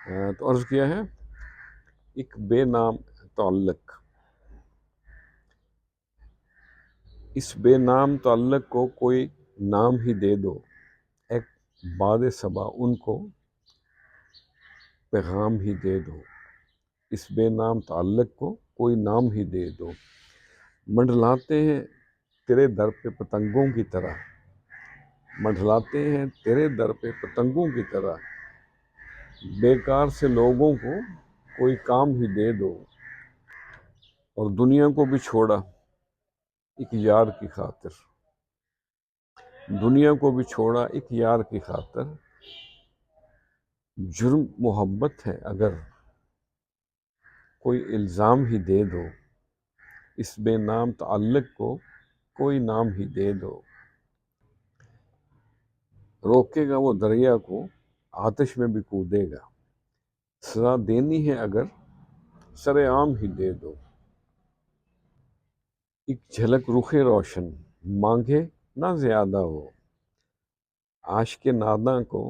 تو عرض کیا ہے ایک بے نام تعلق، اس بے نام تعلق کو کوئی نام ہی دے دو، ایک باد صبا ان کو پیغام ہی دے دو، اس بے نام تعلق کو کوئی نام ہی دے دو۔ منڈلاتے ہیں تیرے در پہ پتنگوں کی طرح، منڈلاتے ہیں تیرے در پہ پتنگوں کی طرح، بیکار سے لوگوں کو کوئی کام ہی دے دو، اور دنیا کو بھی چھوڑا ایک یار کی خاطر، دنیا کو بھی چھوڑا ایک یار کی خاطر، جرم محبت ہے اگر کوئی الزام ہی دے دو، اس بے نام تعلق کو کوئی نام ہی دے دو۔ روکے گا وہ دریا کو آتش میں بھی کودے گا، سزا دینی ہے اگر سر عام ہی دے دو۔ ایک جھلک رخ روشن مانگے نہ زیادہ ہو، عاشق ناداں کو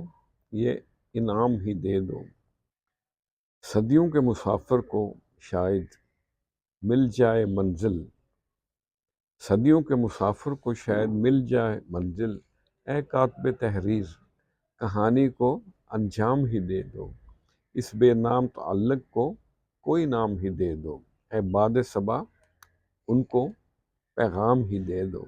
یہ انعام ہی دے دو۔ صدیوں کے مسافر کو شاید مل جائے منزل، صدیوں کے مسافر کو شاید مل جائے منزل، اے کاتب تحریر کہانی کو انجام ہی دے دو، اس بے نام تعلق کو کوئی نام ہی دے دو، اے باد صبا ان کو پیغام ہی دے دو۔